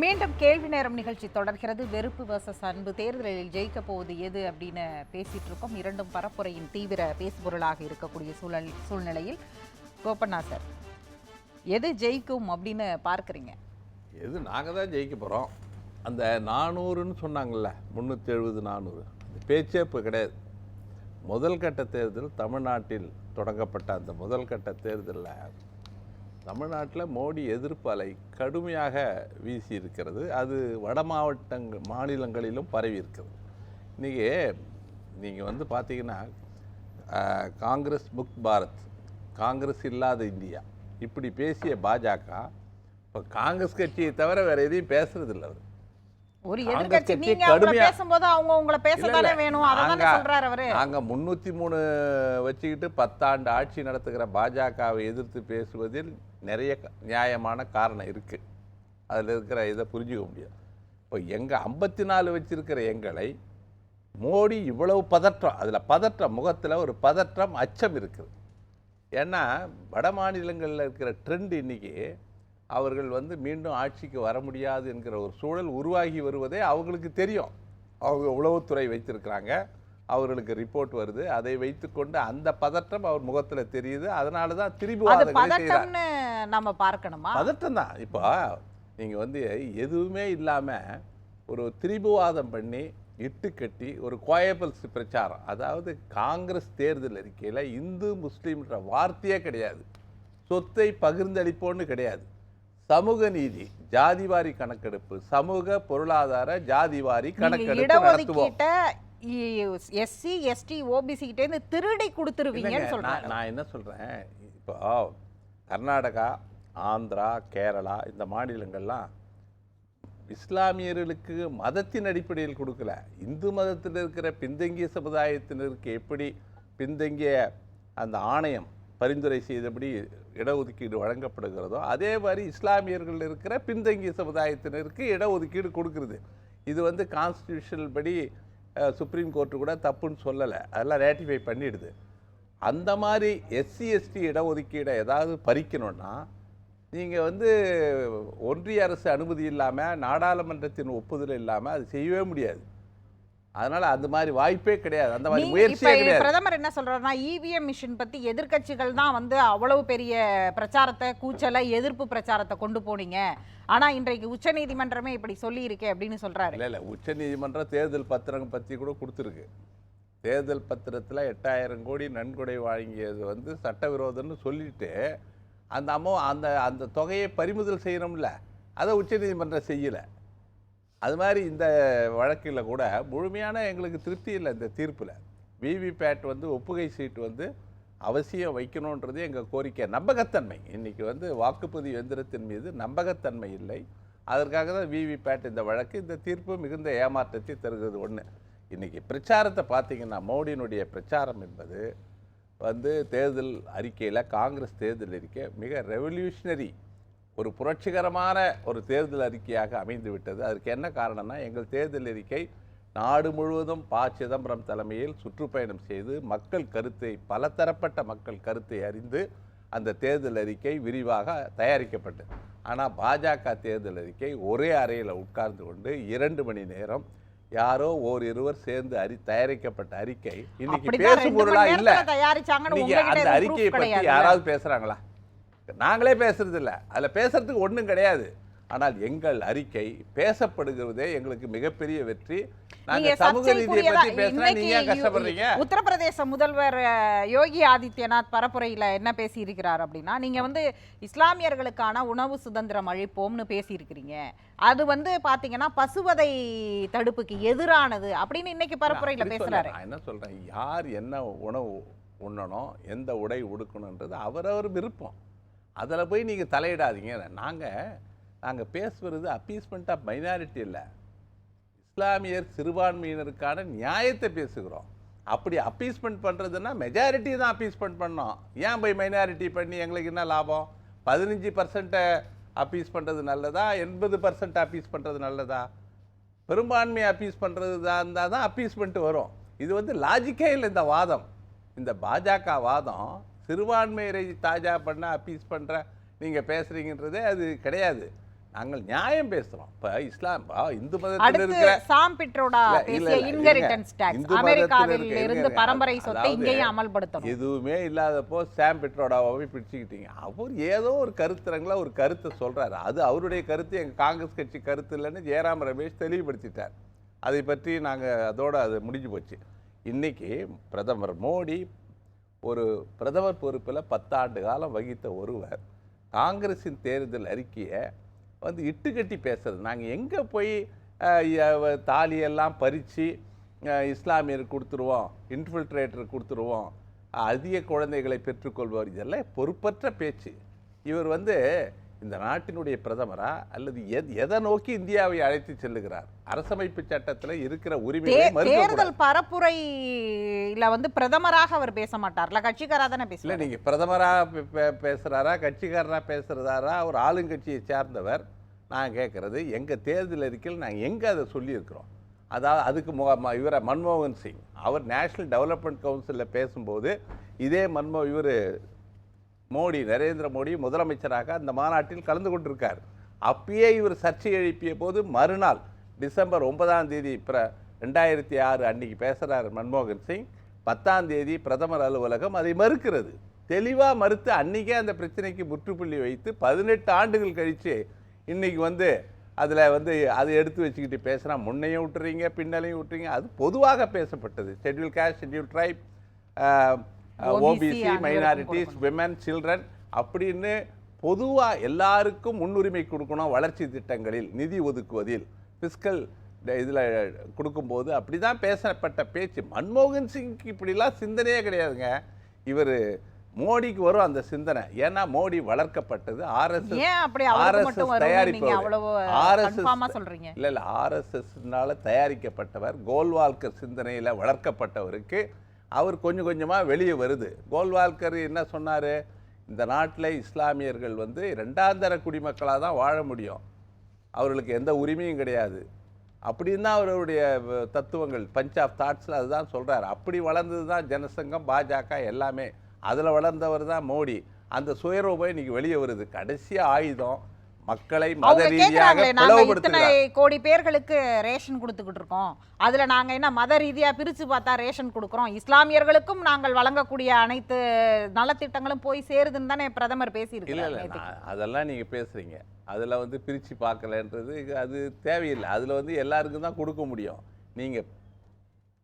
மீண்டும் கேள்வி நேரம் நிகழ்ச்சி தொடர்கிறது. வெறுப்பு வர்சஸ் அன்பு, தேர்தலில் ஜெயிக்க போவது எது அப்படின்னு பேசிட்டு இருக்கோம். இரண்டும் பரப்புரையின் தீவிர பேசுபொருளாக இருக்கக்கூடிய சூழ்நிலையில் கோபண்ணா சார், எது ஜெயிக்கும் அப்படின்னு பார்க்குறீங்க? எது நாங்கள் தான் ஜெயிக்க போகிறோம். அந்த 400ன்னு சொன்னாங்கல்ல, 370 400 அந்த பேச்சே இப்போ கிடையாது. முதல் கட்ட தேர்தல் தமிழ்நாட்டில் தொடங்கப்பட்ட அந்த முதல் கட்ட தேர்தலில் தமிழ்நாட்டில் மோடி எதிர்ப்பு அலை கடுமையாக வீசி இருக்கிறது. அது வட மாநிலங்களிலும் பரவி இருக்கிறது. இன்றைக்கி நீங்கள் பார்த்தீங்கன்னா காங்கிரஸ் முக்த் பாரத், காங்கிரஸ் இல்லாத இந்தியா இப்படி பேசிய பாஜக இப்போ காங்கிரஸ் கட்சியை தவிர வேற எதையும் பேசுறதில்லை. அவர் ஒரு எதிர்க்கட்சி நீங்க அவங்கள பேசும்போது அவங்க உங்களை பேசதானே வேணும், அததானே சொல்றாரு அவரு. நாங்க 303 வச்சுக்கிட்டு 10 ஆண்டு ஆட்சி நடத்துகிற பாஜகவை எதிர்த்து பேசுவதில் நிறைய நியாயமான காரணம் இருக்கு. அதில் இருக்கிற இதை புரிஞ்சுக்க முடியாது. இப்போ எங்க 54 வச்சிருக்கிற எங்களை மோடி இவ்வளவு பதற்றம், அதில் பதற்றம், முகத்தில் ஒரு பதற்றம், அச்சம் இருக்குது. ஏன்னா வட மாநிலங்களில் இருக்கிற ட்ரெண்ட் இன்னைக்கு அவர்கள் மீண்டும் ஆட்சிக்கு வர முடியாது என்கிற ஒரு சூழல் உருவாகி வருவதே அவங்களுக்கு தெரியும். அவங்க உளவுத்துறை வைத்திருக்கிறாங்க, அவர்களுக்கு ரிப்போர்ட் வருது, அதை வைத்துக்கொண்டு அந்த பதற்றம் அவர் முகத்தில் தெரியுது. அதனால தான் திரிபுவாதங்களை நம்ம பார்க்கணுமா? பதட்டம் தான். இப்போ நீங்கள் எதுவுமே இல்லாமல் ஒரு திரிபுவாதம் பண்ணி இட்டு கட்டி ஒரு கோயபல்ஸ் பிரச்சாரம், அதாவது காங்கிரஸ் தேர்தல் அறிக்கையில் இந்து முஸ்லீம்ன்ற வார்த்தையே கிடையாது, சொத்தை பகிர்ந்தளிப்போன்னு கிடையாது, சமூக நீதி, ஜாதிவாரி கணக்கெடுப்பு, சமூக பொருளாதார ஜாதிவாரி கணக்கெடுப்பு நடத்துவோம். எஸ்சி எஸ்டி ஓபிசி கிட்ட திருடி கொடுத்துருவீங்கன்னு சொல்றாங்க. நான் என்ன சொல்றேன், இப்போ கர்நாடகா, ஆந்திரா, கேரளா இந்த மாநிலங்கள்லாம் இஸ்லாமியர்களுக்கு மதத்தின் அடிப்படையில் கொடுக்கல. இந்து மதத்தில் இருக்கிற பின்தங்கிய சமுதாயத்தினருக்கு எப்படி பின்தங்கிய அந்த ஆணையம் பரிந்துரை செய்தபடி இடஒதுக்கீடு வழங்கப்படுகிறதோ அதே மாதிரி இஸ்லாமியர்கள் இருக்கிற பின்தங்கிய சமுதாயத்தினருக்கு இடஒதுக்கீடு கொடுக்குறது. இது கான்ஸ்டியூஷனல் படி சுப்ரீம் கோர்ட்டு கூட தப்புன்னு சொல்லலை, அதெல்லாம் ரேட்டிஃபை பண்ணிடுது. அந்த மாதிரி எஸ்சி எஸ்டி இடஒதுக்கீடை ஏதாவது பறிக்கணும்னா நீங்கள் ஒன்றிய அரசு அனுமதி இல்லாமல், நாடாளுமன்றத்தின் ஒப்புதல் இல்லாமல் அது செய்யவே முடியாது. அதனால அந்த மாதிரி வாய்ப்பே கிடையாது, அந்த மாதிரி முயற்சியே கிடையாது. பிரதமர் என்ன சொல்றாருன்னா, இவிஎம் மிஷின் பத்தி எதிர்க்கட்சிகள் தான் அவ்வளவு பெரிய பிரச்சாரத்தை, கூச்சலை, எதிர்ப்பு பிரச்சாரத்தை கொண்டு போனீங்க, ஆனா இன்றைக்கு உச்சநீதிமன்றமே இப்படி சொல்லி இருக்கே அப்படின்னு சொல்றாரு. இல்ல உச்சநீதிமன்றம் தேர்தல் பத்திரம் பத்தி கூட கொடுத்துருக்கு. தேர்தல் பத்திரத்தில் 8000 கோடி நன்கொடை வழங்கியது சட்டவிரோதம்னு சொல்லிட்டு அந்த தொகையை பறிமுதல் செய்யணும்ல, அதை உச்சநீதிமன்றம் செய்யலை. அது மாதிரி இந்த வழக்கில் கூட முழுமையான எங்களுக்கு திருப்தி இல்லை இந்த தீர்ப்பில். விவிபேட் ஒப்புகை சீட்டு அவசியம் வைக்கணுன்றது எங்கள் கோரிக்கை. நம்பகத்தன்மை இன்றைக்கி வாக்குப்பதிவு எந்திரத்தின் மீது நம்பகத்தன்மை இல்லை. அதற்காக தான் விவிபேட் இந்த வழக்கு. இந்த தீர்ப்பு மிகுந்த ஏமாற்றத்தை தருகிறது. ஒன்று, இன்றைக்கி பிரச்சாரத்தை பார்த்திங்கன்னா மோடியினுடைய பிரச்சாரம் என்பது தேர்தல் அறிக்கையில், காங்கிரஸ் தேர்தல் அறிக்கை மிக ரெவல்யூஷனரி, ஒரு புரட்சிகரமான ஒரு தேர்தல் அறிக்கையாக அமைந்து விட்டது. அதற்கு என்ன காரணம்னா, எங்கள் தேர்தல் அறிக்கை நாடு முழுவதும் சிதம்பரம் தலைமையில் சுற்றுப்பயணம் செய்து மக்கள் கருத்தை, பலதரப்பட்ட மக்கள் கருத்தை அறிந்து அந்த தேர்தல் அறிக்கை விரிவாக தயாரிக்கப்பட்டது. ஆனால் பாஜக தேர்தல் அறிக்கை ஒரே அறையில் உட்கார்ந்து கொண்டு 2 மணி நேரம் யாரோ இருவர் சேர்ந்து தயாரிக்கப்பட்ட அறிக்கை இன்னைக்கு பேசும் பொருளா இல்லை. அந்த அறிக்கையை பற்றி யாராவது பேசுறாங்களா? நாங்களே பேசுறது இல்லை, அதில் பேசுறதுக்கு ஒன்றும் கிடையாது. ஆனால் எங்கள் அறிக்கை பேசப்படுகிறதே எங்களுக்கு மிகப்பெரிய வெற்றி. உத்தரப்பிரதேச முதல்வர் யோகி ஆதித்யநாத் பரப்புரையில் என்ன பேசி இருக்கிறார் அப்படின்னா, நீங்க இஸ்லாமியர்களுக்கான உணவு சுதந்திரம் அளிப்போம்னு பேசி இருக்கிறீங்க, அது பாத்தீங்கன்னா பசுவதை தடுப்புக்கு எதிரானது அப்படின்னு இன்னைக்கு பரப்புரையில் பேசுறாரு. நான் என்ன சொல்றேன், யார் என்ன உணவு உண்ணணும், எந்த உடை உடுக்கணுன்றது அவரவர் விருப்பம். அதில் போய் நீங்கள் தலையிடாதீங்க. நாங்கள் பேசுவது அப்பீஸ்மெண்ட் ஆஃப் மைனாரிட்டி இல்லை, இஸ்லாமியர் சிறுபான்மையினருக்கான நியாயத்தை பேசுகிறோம். அப்படி அப்பீஸ்மெண்ட் பண்ணுறதுன்னா மெஜாரிட்டி தான் அப்பீஸ்மெண்ட் பண்ணோம். ஏன் போய் மைனாரிட்டி பண்ணி எங்களுக்கு என்ன லாபம்? 15% அப்பீஸ் பண்ணுறது நல்லதா, 80% அப்பீஸ் பண்ணுறது நல்லதா? பெரும்பான்மையை அப்பீஸ் பண்ணுறது தான் அப்பீஸ்மெண்ட் வரும். இது லாஜிக்கே இல்லை இந்த வாதம். இந்த பாஜக வாதம் சிறுபான்மையரை தாஜா பண்ண அப்பீஸ் பண்ணுற நீங்கள் பேசுகிறீங்கன்றதே அது கிடையாது. நாங்கள் நியாயம் பேசுறோம். இப்ப இஸ்லாம் இந்து மதத்தில் அடுத்து இருக்கிற சாம் பிட்ரோடா பேசிய இன்ஹெரிட்டன்ஸ் டாக்ஸ் அமெரிக்காவில் இருந்து பரம்பரை சொத்தை இங்கேயும் அமல்படுத்தணும். எதுவுமே இல்லாதப்போ சாம் பிட்ரோடாவை பிடிச்சிக்கிட்டீங்க. அவர் ஏதோ ஒரு கருத்தரங்கள ஒரு கருத்தை சொல்றாரு. அது அவருடைய கருத்து, எங்க காங்கிரஸ் கட்சி கருத்து இல்லைன்னு ஜெயராம் ரமேஷ் தெளிவுபடுத்திட்டார். அதை பற்றி நாங்கள் அதோட அது முடிஞ்சு போச்சு. இன்னைக்கு பிரதமர் மோடி ஒரு பிரதமர் பொறுப்பில் 10 ஆண்டு காலம் வகித்த ஒருவர் காங்கிரஸின் தேர்தல் அறிக்கையை வந்து இட்டுக்கட்டி பேசுறது. நாங்கள் எங்கே போய் தாலியெல்லாம் பறித்து இஸ்லாமியருக்கு கொடுத்துருவோம், இன்ஃபில்ட்ரேட்டருக்கு கொடுத்துருவோம், அதிக குழந்தைகளை பெற்றுக்கொள்வார், இதெல்லாம் பொறுப்பற்ற பேச்சு. இவர் வந்து இந்த நாட்டினுடைய பிரதமரா அல்லது எதை நோக்கி இந்தியாவை அழைத்து செல்லுகிறார்? அரசமைப்பு சட்டத்தில் இருக்கிற உரிமையை தேர்தல் பரப்புரையில வந்து பிரதமராக அவர் பேச மாட்டார்ல, கட்சிக்காரா தானே பேசல. நீங்க பிரதமரா பேசுறாரா, கட்சிக்காரரா பேசுறதாரா, ஒரு ஆளுங்கட்சியை சேர்ந்தவர்? நான் கேட்கறது, எங்க தேர்தல் அறிக்கையில் நாங்கள் எங்க அதை சொல்லியிருக்கிறோம்? அதாவது அதுக்கு இவரை மன்மோகன் சிங் அவர் நேஷனல் டெவலப்மெண்ட் கவுன்சிலில் பேசும்போது இதே இவர் மோடி, நரேந்திர மோடி முதலமைச்சராக அந்த மாநாட்டில் கலந்து கொண்டிருக்கார். அப்பயே இவர் சர்ச்சை எழுப்பிய போது மறுநாள் டிசம்பர் 9ஆம் தேதி 2006 அன்னைக்கு பேசுகிறார் மன்மோகன் சிங். 10ஆம் தேதி பிரதமர் அலுவலகம் அதை மறுக்கிறது, தெளிவாக மறுத்து அன்றைக்கே அந்த பிரச்சனைக்கு முற்றுப்புள்ளி வைத்து 18 ஆண்டுகள் கழித்து இன்னைக்கு வந்து அதில் வந்து அதை எடுத்து வச்சுக்கிட்டு பேசுனா முன்னையும் விட்டுறீங்க பின்னலையும் விட்டுறீங்க. அது பொதுவாக பேசப்பட்டது. Schedule cost, schedule try, OBC, minorities, women, children அப்படின்னு பொதுவாக எல்லாருக்கும் முன்னுரிமை கொடுக்கணும். வளர்ச்சி திட்டங்களில் நிதி ஒதுக்குவதில் பிஸ்கல் இதில் கொடுக்கும்போது அப்படி தான் பேசப்பட்ட பேச்சு. மன்மோகன் சிங்க்கு இப்படிலாம் சிந்தனையே கிடையாதுங்க. இவர் மோடிக்கு வரும் அந்த சிந்தனை. ஏன்னா மோடி வளர்க்கப்பட்டது ஆர்எஸ்எஸ்னால தயாரிக்கப்பட்டவர். கோல்வால்கர் சிந்தனையில் வளர்க்கப்பட்டவருக்கு அவர் கொஞ்சம் கொஞ்சமாக வெளியே வருது. கோல்வால்கர் என்ன சொன்னார்? இந்த நாட்டில் இஸ்லாமியர்கள் வந்து 2ஆம் தர குடிமக்களாக தான் வாழ முடியும், அவர்களுக்கு எந்த உரிமையும் கிடையாது அப்படின்னு தான் அவருடைய தத்துவங்கள், பஞ்ச் ஆஃப் தாட்ஸில் அதுதான் சொல்கிறார். அப்படி வளர்ந்தது தான் ஜனசங்கம், பாஜக எல்லாமே. அதில் வளர்ந்தவர் தான் மோடி. அந்த சுயரூபம் இன்னைக்கு வெளியே வருது. கடைசி ஆயுதம் மக்களை மத ரீதியாக பிளவுபடுத்துகிறார். கோடி பேர்களுக்கு ரேஷன் கொடுத்துக்கிட்டு இருக்கோம், அதுல நாங்க என்ன மத ரீதியா பிரிச்சு பார்த்தா ரேஷன் கொடுக்குறோம், இஸ்லாமியர்களுக்கும் நாங்கள் வழங்கக்கூடிய அனைத்து நலத்திட்டங்களும் போய் சேருதுன்னு தானே பிரதமர் பேசியிருக்காரு. அதெல்லாம் நீங்க பேசுறீங்க. அதுல வந்து பிரிச்சு பார்க்கலன்றது அது தேவையில்லை. அதுல வந்து எல்லாருக்கும் தான் கொடுக்க முடியும். நீங்க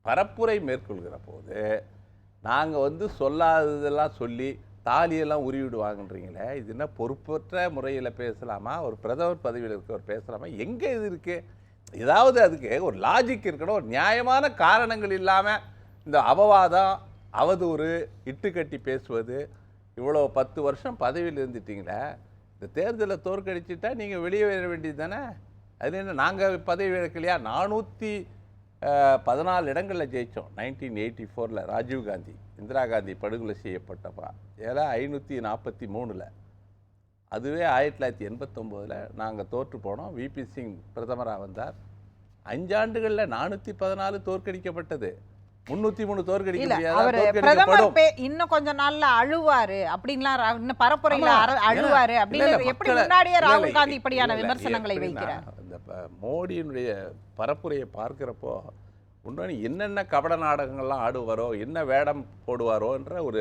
பரப்புரை மேற்கொள்கிற போது நாங்க வந்து சொல்லாததெல்லாம் சொல்லி தாலியெல்லாம் உருவிடுவாங்கன்றீங்களே, இது என்ன பொறுப்பற்ற முறையில் பேசலாமா? ஒரு பிரதமர் பதவியில் இருக்கவர் பேசலாமா? எங்கே இது இருக்குது? ஏதாவது அதுக்கு ஒரு லாஜிக் இருக்கணும், ஒரு நியாயமான காரணங்கள் இல்லாமல் இந்த அபவாதம், அவதூறு, இட்டுக்கட்டி பேசுவது. இவ்வளோ 10 வருஷம் பதவியில் இருந்துட்டீங்களே, இந்த தேர்தலை தோற்கடிச்சிட்டா நீங்கள் வெளியே வர வேண்டியது தானே. அது என்ன நாங்கள் பதவி இழக்கலையா? 414 இடங்களில் ஜெயித்தோம் 1984 ராஜீவ்காந்தி இந்திரா காந்தி படுகொலை செய்யப்பட்டப்பா. ஏன்னா 543. அதுவே 1989 நாங்கள் தோற்று போனோம். விபி சிங் பிரதமராக வந்தார். 5 ஆண்டுகளில் 414 தோற்கடிக்கப்பட்டது. 303 தோற்கடிக்க முடியாது. இன்னும் கொஞ்ச நாள்ல அழுவாரு அப்படின்லாம் இன்னும் பரப்புரையில அழுவாரு அப்படின்னு எப்படி முன்னாடியே ராகுல் காந்தி இப்படியான விமர்சனங்களை வைக்கிறார். இந்த மோடியினுடைய பரப்புரையை பார்க்கிறப்போ இன்னொன்று என்னென்ன கபட நாடகங்கள்லாம் ஆடுவாரோ, என்ன வேடம் போடுவாரோன்ற ஒரு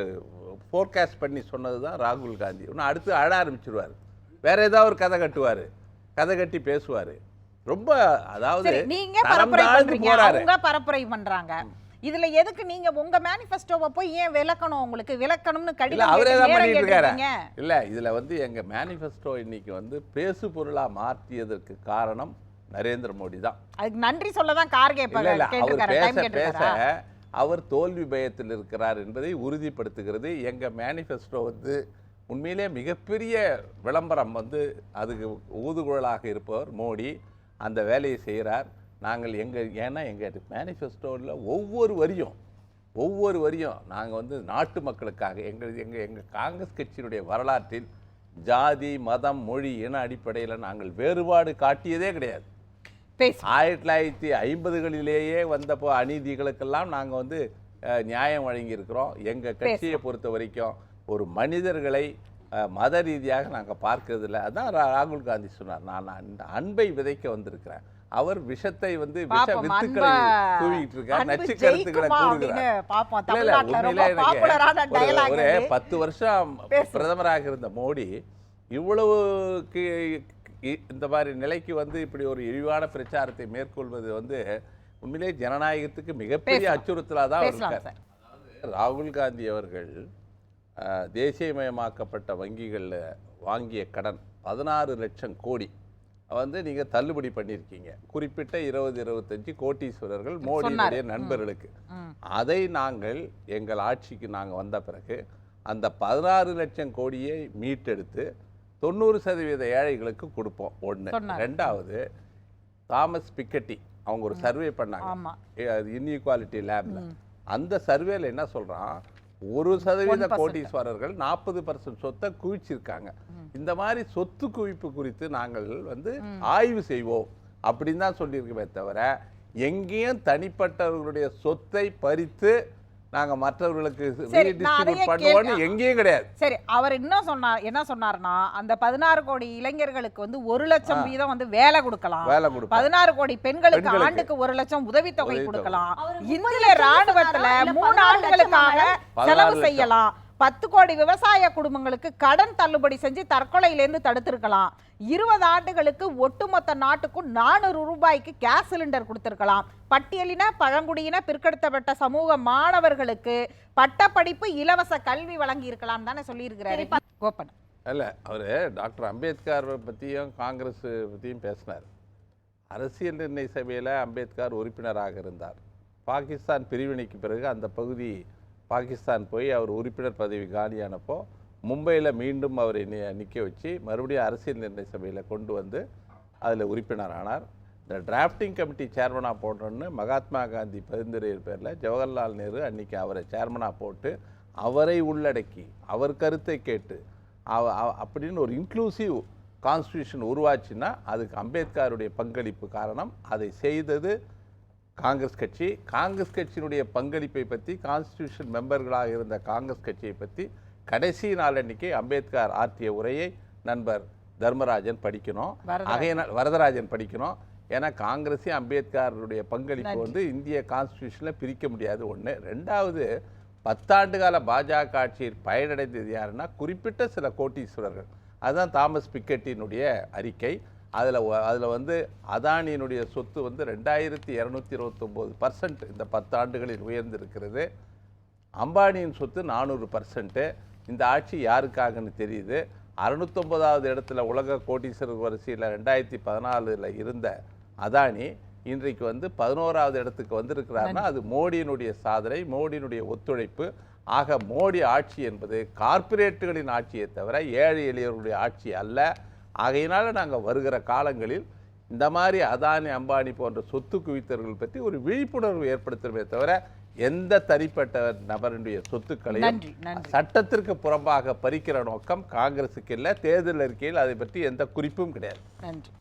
ஃபோர்காஸ்ட் பண்ணி சொன்னது தான் ராகுல் காந்தி. இன்னும் அடுத்து அழ ஆரம்பிச்சிருவார், வேற ஏதாவது ஒரு கதை கட்டுவார், கதை கட்டி பேசுவார். ரொம்ப அதாவது நீங்க பரப்புரை பண்றாங்க. இதுல எதுக்கு நீங்க உங்க மேனிஃபெஸ்டோவை போய் ஏன் விளக்கணும்? உங்களுக்கு விளக்கணும்னு கடிதம் அவரே தான் பண்ணிட்டு இருக்காரு. இல்ல இதுல வந்து எங்க மேனிஃபெஸ்டோ இன்னைக்கு வந்து பேசு பொருளா மாற்றியதற்கு காரணம் நரேந்திர மோடி தான். அதுக்கு நன்றி சொல்லதான் கார்கே பேச அவர் தோல்வி பயத்தில் இருக்கிறார் என்பதை உறுதிப்படுத்துகிறது. எங்க மேனிஃபெஸ்டோ வந்து உண்மையிலே மிகப்பெரிய விளம்பரம். வந்து அதுக்கு ஊதுகுழலாக இருப்பவர் மோடி அந்த வேலையை செய்கிறார். நாங்கள் ஏன்னா எங்கள் மேனிஃபெஸ்டோவில் ஒவ்வொரு வரியும் நாங்கள் வந்து நாட்டு மக்களுக்காக எங்கள் காங்கிரஸ் கட்சியினுடைய வரலாற்றில் ஜாதி, மதம், மொழி, இன அடிப்படையில் நாங்கள் வேறுபாடு காட்டியதே கிடையாது. 1950களிலேயே வந்தப்போ அநீதிகளுக்கெல்லாம் நாங்கள் வந்து நியாயம் வழங்கியிருக்கிறோம். எங்கள் கட்சியை பொறுத்த வரைக்கும் ஒரு மனிதர்களை மத ரீதியாக நாங்கள் பார்க்கறதில்ல. அதான் ராகுல் காந்தி சொன்னார், நான் அன்பை விதைக்க வந்திருக்கிறேன். அவர் விஷத்தை வந்து விஷ வித்துக்களை தூவிட்டு இருக்கார், நச்சு கருத்துக்களை கூறுகிறார். உண்மையிலே ஒரு 10 வருஷம் பிரதமராக இருந்த மோடி இவ்வளவுக்கு இந்த மாதிரி நிலைக்கு வந்து இப்படி ஒரு இழிவான பிரச்சாரத்தை மேற்கொள்வது வந்து உண்மையிலே ஜனநாயகத்துக்கு மிகப்பெரிய அச்சுறுத்தலாக தான் இருக்கார். ராகுல் காந்தி அவர்கள் தேசியமயமாக்கப்பட்ட வங்கிகளில் வாங்கிய கடன் 16 லட்சம் கோடி வந்து நீங்கள் தள்ளுபடி பண்ணியிருக்கீங்க. குறிப்பிட்ட 20-25 கோட்டீஸ்வரர்கள் மோடியுடைய நண்பர்களுக்கு. அதை நாங்கள் எங்கள் ஆட்சிக்கு நாங்கள் வந்த பிறகு அந்த 16 லட்சம் கோடியை மீட்டெடுத்து 90% ஏழைகளுக்கு கொடுப்போம். ஒன்று. ரெண்டாவது, தாமஸ் பிக்கெட்டி அவங்க ஒரு சர்வே பண்ணாங்க இன்இக்வாலிட்டி லேப்ல. அந்த சர்வேல என்ன சொல்றான், 1% கோட்டீஸ்வரர்கள் 40% சொத்தை குவிச்சிருக்காங்க. இந்த மாதிரி சொத்து குவிப்பு குறித்து நாங்கள் வந்து ஆய்வு செய்வோம் அப்படின்னு தான் சொல்லியிருக்கோமே தவிர எங்கேயும் தனிப்பட்டவர்களுடைய சொத்தை பறித்து நாங்க மற்றவர்களுக்கு பண்ணுவோம்னு எங்கேயும் கிடையாது. சரி, அவர் என்ன சொன்னார்னா அந்த 16 கோடி இளைஞர்களுக்கு வந்து 1 லட்சம் வீதம் வந்து வேலை கொடுக்கலாம், 16 கோடி பெண்களுக்கு ஆண்டுக்கு 1 லட்சம் உதவித்தொகை கொடுக்கலாம், இந்திய ராணுவத்துல 3 ஆண்டுகளுக்காக செலவு செய்யலாம், 10 கோடி விவசாய குடும்பங்களுக்கு கடன் தள்ளுபடி செஞ்சு தற்கொலையிலேருந்து தடுத்திருக்கலாம், 20 ஆண்டுகளுக்கு ஒட்டுமொத்த நாட்டுக்கும் 400 ரூபாய்க்கு கேஸ் சிலிண்டர் கொடுத்திருக்கலாம், பட்டியலின பழங்குடியின பிற்படுத்தப்பட்ட சமூக மாணவர்களுக்கு பட்டப்படிப்பு இலவச கல்வி வழங்கி இருக்கலாம் தானே சொல்லியிருக்கிறாரு கோப்பன். இல்ல, அவரு டாக்டர் அம்பேத்கர் பத்தியும் காங்கிரஸ் பத்தியும் பேசினார். அரசியல் நிர்ணய சபையில அம்பேத்கர் உறுப்பினராக இருந்தார். பாகிஸ்தான் பிரிவினைக்கு பிறகு அந்த பகுதி பாகிஸ்தான் போய் அவர் உறுப்பினர் பதவி காலியானப்போ மும்பையில் மீண்டும் அவரை நிற்க வச்சு மறுபடியும் அரசியல் நிர்ணய சபையில் கொண்டு வந்து அதில் உறுப்பினர் ஆனார். இந்த டிராஃப்டிங் கமிட்டி சேர்மனாக போடணுன்னு மகாத்மா காந்தி பரிந்துரை பேரில் ஜவஹர்லால் நேரு அன்றைக்கி அவரை சேர்மனாக போட்டு அவரை உள்ளடக்கி அவர் கருத்தை கேட்டு அப்படின்னு ஒரு இன்க்ளூசிவ் கான்ஸ்டியூஷன் உருவாச்சுன்னா அதுக்கு அம்பேத்கருடைய பங்களிப்பு காரணம். அதை செய்தது காங்கிரஸ் கட்சி. காங்கிரஸ் கட்சியினுடைய பங்களிப்பை பற்றி, கான்ஸ்டியூஷன் மெம்பர்களாக இருந்த காங்கிரஸ் கட்சியை பற்றி கடைசி நாளன்னைக்கு அம்பேத்கர் ஆற்றிய உரையை நண்பர் தர்மராஜன் படிக்கணும், வரதராஜன் படிக்கணும். ஏன்னா காங்கிரஸே அம்பேத்கருடைய பங்களிப்பு வந்து இந்திய கான்ஸ்டியூஷனில் பிரிக்க முடியாது. ஒன்று. ரெண்டாவது, 10 ஆண்டு கால பாஜக ஆட்சியில் பயனடைந்தது யாருன்னா குறிப்பிட்ட சில கோட்டீஸ்வரர்கள். அதுதான் தாமஸ் பிக்கெட்டினுடைய அறிக்கை. அதில் வந்து அதானியினுடைய சொத்து வந்து 2229% இந்த 10 ஆண்டுகளில் உயர்ந்திருக்கிறது. அம்பானியின் சொத்து 400%. இந்த ஆட்சி யாருக்காகன்னு தெரியுது. 609வது இடத்துல உலக கோட்டீஸ்வரர் வரிசையில் 2014 இருந்த அதானி இன்றைக்கு வந்து 11வது இடத்துக்கு வந்திருக்கிறாருன்னா அது மோடியினுடைய சாதனை, மோடியினுடைய ஒத்துழைப்பு. ஆக மோடி ஆட்சி என்பது கார்ப்பரேட்டுகளின் ஆட்சியை தவிர ஏழை எளியவர்களுடைய ஆட்சி அல்ல. ஆகையினால நாங்கள் வருகிற காலங்களில் இந்த மாதிரி அதானி அம்பானி போன்ற சொத்து குவித்தவர்கள் பற்றி ஒரு விழிப்புணர்வு ஏற்படுத்துமே தவிர எந்த தனிப்பட்ட நபருடைய சொத்துக்களையும் சட்டத்திற்கு புறம்பாக பறிக்கிற நோக்கம் காங்கிரஸுக்கு இல்லை. தேர்தல் அறிக்கையில் அதை பற்றி எந்த குறிப்பும் கிடையாது. நன்றி.